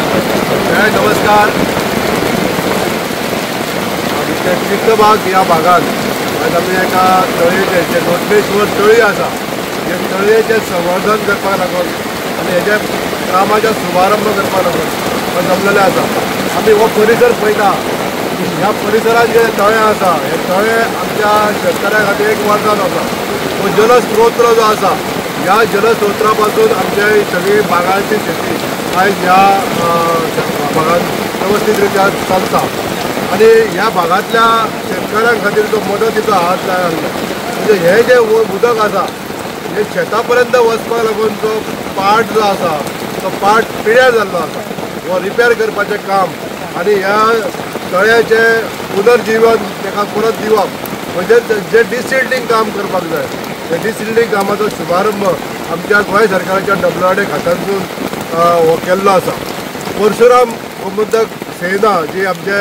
नमस्कार. आमच्या चित्रबाग या भागात आज आम्ही एका तळयेचे जे नोंदणेश्वर तळी आसा हे तळयेचे संवर्धन करपाक लागून आनी हेच्या कामाचो शुभारंभ करपाक लागून जमलेले आसा. आमी हो परिसर पळयता. ह्या परिसरात जे तळे आसा हे तळे आमच्या शेतकऱ्यां खातीर एक वरदान आसा. हो जलस्रोत जो आसा ह्या जलस्रोता पासून आमच्या सगळी बागांची शेती आयज ह्या भागात व्यवस्थित रित्या चलता आणि ह्या भागातल्या शेतकऱ्यां खातीर जो मदतीचो हात लायला म्हणजे हे जे उदक आसा हे शेता पर्यंत वचपाक लागून जो पाट जो आसा तो पाट पिड्यार जाल्लो आसा. हो रिपेर करपाचें काम आनी ह्या तळ्याचे पुनर्जीवन ताका परत दिवप म्हणजे जे डिसिल्टिंग काम करपाक जाय ते डिसिल्टिंग कामाचो शुभारंभ आमच्या गोंय सरकाराच्या WRD खात्यांतून हो केल्लो आसा. परशुराम गोमुद्दक सेना जी आमचे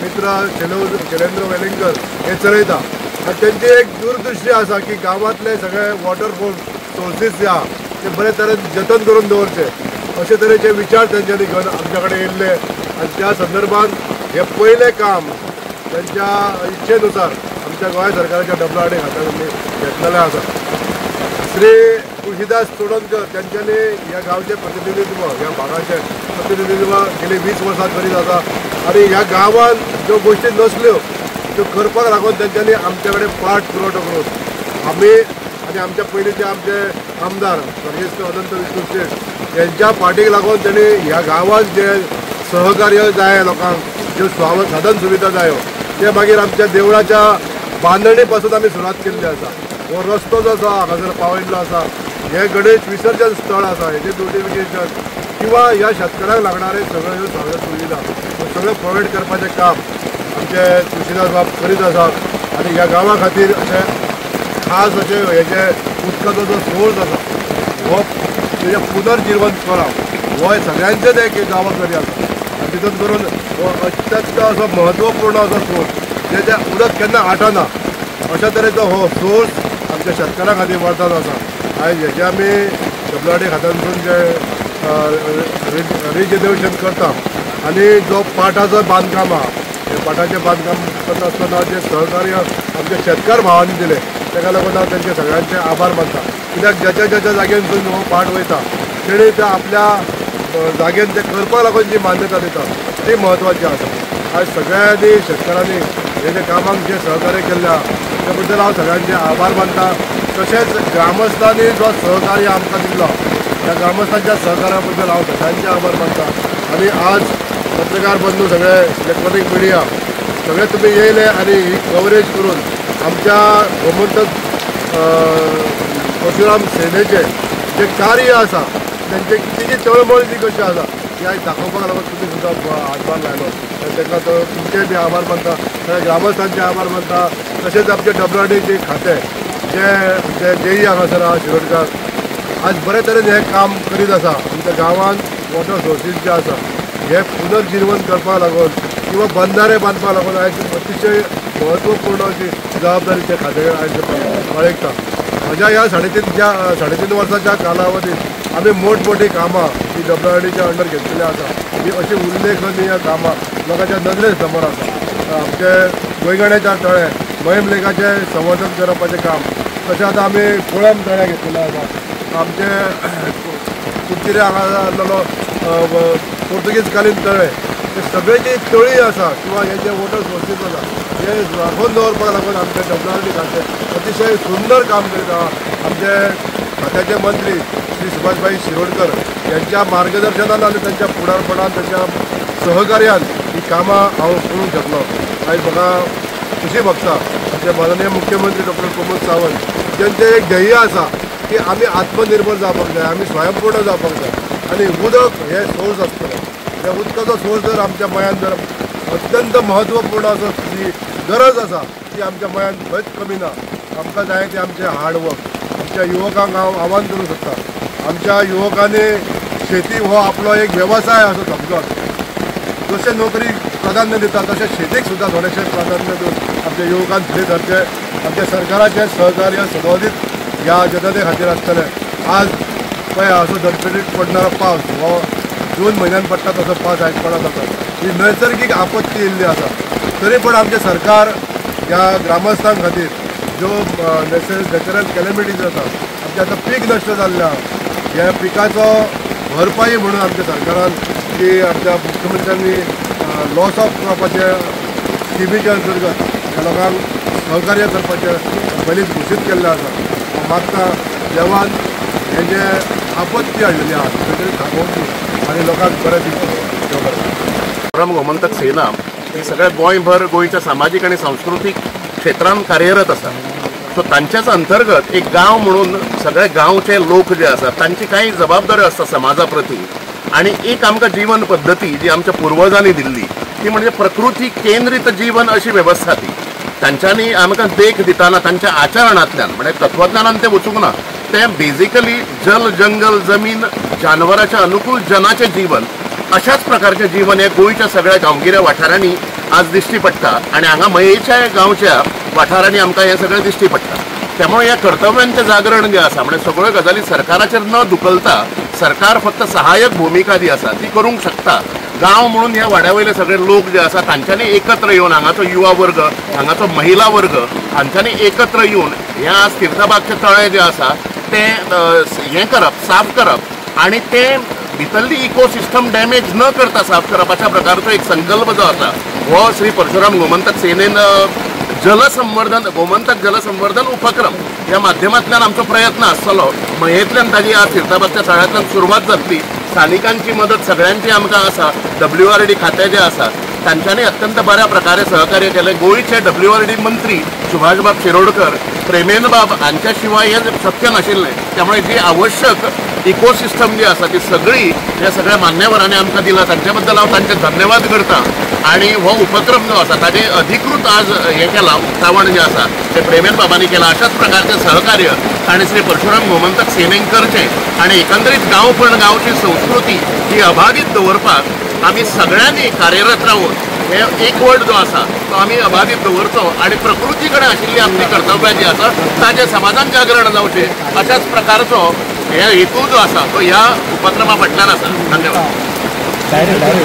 मित्र शैलेंद्र वेलिंगकर हे चलयता आनी तेंची एक दूरदृश्टी आसा की गांवांतले सगळे वॉटरफॉल सोर्सीस जे आहा ते बरे तरेन जतन करून दवरचे अशे तरेचे विचार तेंच्यांनी घेवन आमच्या कडेन येयल्ले आनी त्या संदर्भात हे पयलें काम त्यांच्या इच्छेनुसार आमच्या गोंय सरकाराच्या WRD खात्यांनी घेतलेलें आसा. श्री तुळशीदास तोडणकर त्यांच्यानी ह्या गांवचे प्रतिनिधित्व ह्या भागाचे प्रतिनिधित्व गेली 20 वर्सां करीत आसा आनी ह्या गांवांत ज्यो गोश्टी नसल्यो त्यो करपाक लागून तेंच्यांनी आमचे कडेन पाठ पुरवठो करून आमी आनी आमच्या पयलींचे आमचे आमदार स्वर्गीय अनंत विष्णू शेट यांच्या फाटीक लागून तेणी ह्या गांवांत जे सहकार्य जाय लोकांक ज्यो साधन सुविधा जायो ते मागीर आमच्या देवळाच्या बांदणी पासून आमी सुरवात केल्ली आसा. हो रस्तो जो आसा हांगासर पावयल्लो आसा हे गणेश विसर्जन स्थळ आसा हेजे ब्युटिफिकेशन किंवा ह्या शेतकऱ्यांक लागणारे सगळ्यो ह्यो सगळ्यो सुविधा सगळें प्रोवायड करपाचें काम आमचे तुळशीदास बाब करीत आसात आनी ह्या गांवा खातीर अशें खास अशें हेजे उदकाचो जो सोर्स आसा हो तेजें पुनर्जीवन करप हो सगळ्यांचेच एक जबाबदारी आसा. तितून करून हो अत्यंत असो म्हत्वपूर्ण असो सोर्स जेचें उदक केन्ना आटना अशा तरेचो हो सोर्स आमच्या शेतकऱ्यां खातीर वरदान आसा. आयज हेजे आमी WRD खात्यांतून जे रिजेनरेशन करता आनी जो पाटाचो बांदकाम आहा हे पाटाचें बांदकाम करता आसतना जे सहकार्य आमच्या शेतकार भावांनी दिले ताका लागून हांव तेंचे सगळ्यांचे आभार मानता. कित्याक ज्याच्या जाग्यानसून हो पाट वयता तेणी ते आपल्या जागेन ते करपाक लागून जी मान्यता दिता ती म्हत्वाची आसा. आयज सगळ्यांनी शेतकारांनी हे जे कामाक जे सहकार्य केल्ल्या त्या बद्दल हांव सगळ्यांचे आभार मानता. तशेंच ग्रामस्थांनी जो सहकार्य आमकां दिल्लो त्या ग्रामस्थांच्या सहकार्या बद्दल हांव सगळ्यांचे आभार मानता. आनी आज पत्रकार बंधू सगळे इलेक्ट्रॉनिक मिडिया सगळे तुमी येयले आनी ही कवरेज करून आमच्या गोमुद्दक परशुराम सेनेचे जे कार्य आसा तेजी तळमळ जी कशी आसा ती आयज दाखोवपाक लागून तुमी सुद्दां हातभार लायलो ताका तुमचे बी आभार मानता. सगळ्या ग्रामस्थांचे आभार मानता. तशेंच आमचे WRD खातें जे जेई हांगासर आहा शिरोडकार आज बरे तरेन हें काम करीत आसा. आमच्या गांवांत वॉटर सोर्सीस जे आसा हे पुनर्जीवन करपाक लागून किंवा बंधारे बांदपाक लागून आयज अतिशय म्हत्वपूर्ण अशी जबाबदारी ते खातें आयज बाळगता. म्हज्या ह्या 3.5 वर्साच्या कालावधीत आमी मोठमोठी कामां ही WRDच्या अंडर घेतलेली आसा. ही अशी उल्लेखनीय कामां लोकांच्या नदरे समोर आसा. आमचे गोंयगड्याच्या तळे मैम लेकाचे संवर्धन करपाचें काम तशें आतां आमी कुळम तळ्या घेतलेलें आसा. आमचे कुडचिरे हांगा आसलेलो पोर्तुगीज कालीन तळे हे सगळे जी तळी आसा किंवा हे जे वॉटर सोर्सीस आसा हे राखून दवरपाक लागून आमचे WRD खातें अतिशय सुंदर काम करीत आहा. आमचे खात्याचे मंत्री श्री सुभाषभाई शिरोडकर यांच्या मार्गदर्शनान आनी त्यांच्या फुडारपणान त्यांच्या सहकार्यान ही कामां हांव करूंक शकलो. आयज म्हाका खुशी भोगता आमचे माननीय मुख्यमंत्री डॉ. प्रमोद सावंत जेंचे एक ध्येय आसा की आमी आत्मनिर्भर जावपाक जाय आमी स्वयंपूर्ण जावपाक जाय आनी उदक हे सोर्स आसतलो. ह्या उदकाचो सोर्स जर आमच्या मयांत जर अत्यंत म्हत्वपूर्ण असो जी गरज आसा ती आमच्या मयांत खंयच कमी ना. आमकां जाय ते आमचे हार्डवर्क. आमच्या युवकांक हांव आव्हान करूंक सोदता आमच्या युवकांनी शेती हो आपलो एक वेवसाय असो समजून जशें नोकरी प्राधान्य दिता तशें शेतीक सुद्दां थोडेशें प्राधान्य दिवन आमच्या युवकांक फुडें धरचें. आमच्या सरकाराचें सहकार्य सदोदीत ह्या जनते खातीर आसतलें. आज पळय असो धडपडीत पडणारो पावस हो जून म्हयन्यात पडटा तसो पावस पडत आसा. ही नैसर्गीक आपत्ती येयल्ली आसा. तरी पण आमचे सरकार ह्या ग्रामस्थां खातीर ज्यो नॅचरल कॅलेमिटीज आसा, आमचे आतां पीक नश्ट जाल्लें आहा, ह्या पिकाचो भरपाई म्हणून आमच्या सरकारान की आमच्या मुख्यमंत्र्यांनी लॉस ऑफ क्रॉपाचे स्किमीच्या अंतर्गत ह्या लोकांक सहकार्य करपाचे पयलींच घोशीत केल्लें आसा. मागता देवान हे जे आपत्ती हाडलेली आहा तेजेर थांबोवची आनी लोकांक बरें दिवचें. गोमंतक सेना ही सगळ्या गोंयभर गोंयच्या सामाजीक आणि सांस्कृतिक क्षेत्रांत कार्यरत आसा. सो तांच्याच अंतर्गत एक गांव म्हणून सगळे गांवचे लोक जे आसात तांची काही जबाबदाऱ्यो आसता समाजा प्रती. आणि एक आमकां जीवन पद्दती जी आमच्या पुर्वजांनी दिल्ली ती म्हणजे प्रकृती केंद्रीत जीवन अशी वेवस्था ती. तांच्यांनी आमकां देख दिताना तांच्या आचरणांतल्यान म्हणजे तत्वज्ञानान ते वचूंक ना, ते बेजिकली जल जंगल जमीन जानवराच्या अनुकूल जनाचें जीवन अशाच प्रकारचें जीवन हे गोंयच्या सगळ्या गांवगिऱ्या वाठारांनी आज दिश्टी पडटा. आणि हांगा मयेच्या गांवच्या वाठारांनी आमकां हें सगळें दिश्टी पडटा. त्यामुळे ह्या कर्तव्यांचें जागरण जें आसा म्हणजे सगळ्यो गजाली सरकाराचेर न धुकलता सरकार फक्त सहाय्यक भुमिका जी आसा ती करूंक शकता. गांव म्हणून ह्या वाड्यावयले सगळे लोक जे आसा तांच्यांनी एकत्र येवन हांगाचो युवा वर्ग हांगाचो महिला वर्ग हांच्यांनी एकत्र येवन ह्या तीर्थबागचे तळे जे आसा ते हें करप साफ करप आणि ते भितरली इकोसिस्टम डॅमेज न करता साफ करप अशा प्रकारचो एक संकल्प जो आसा हो श्री परशुराम गोमंतक सेनेन जलसंवर्धन गोमंतक जलसंवर्धन उपक्रम ह्या माध्यमांतल्यान आमचो प्रयत्न आसतलो. मयेंतल्यान ताजी आज तीर्थबागच्या तळ्यांतल्यान सुरवात जातली. स्थानिकांची मदत सगळ्यांची आमकां आसा. WRD खातें जें आसा तांच्यांनी अत्यंत बऱ्या प्रकारे सहकार्य केलें. गोंयचे WRD मंत्री सुभाषबाब शिरोडकर प्रेमेनबाब हांच्या शिवाय हें शक्य नाशिल्लें. त्यामुळे जी आवश्यक इकोसिस्टम जी आसा ती सगळी ह्या सगळ्या मान्यवरांनी आमकां दिला. तांच्या बद्दल हांव तांचे धन्यवाद करता. आणि हो उपक्रम जो आसा ताजे अधिकृत आज हें केलां उक्तावण जें आसा तें प्रेमेन बाबांनी केलां. अशाच प्रकारचें सहकार्य आनी श्री परशुराम गोमंतक सेनेन करचें आणि एकंदरीत गांवपण गांवची संस्कृती ही अबाधित दवरपाक आमी सगळ्यांनी कार्यरत रावून हे एकवट जो आसा तो आमी अबाधित दवरचो आणि प्रकृती कडेन आशिल्ली आपली कर्तव्यां जी आसा ताचें समाधान जागरण जावचें अशाच प्रकारचो हे हेतू जो आसा तो ह्या उपक्रमा फाटल्यान आसा. धन्यवाद.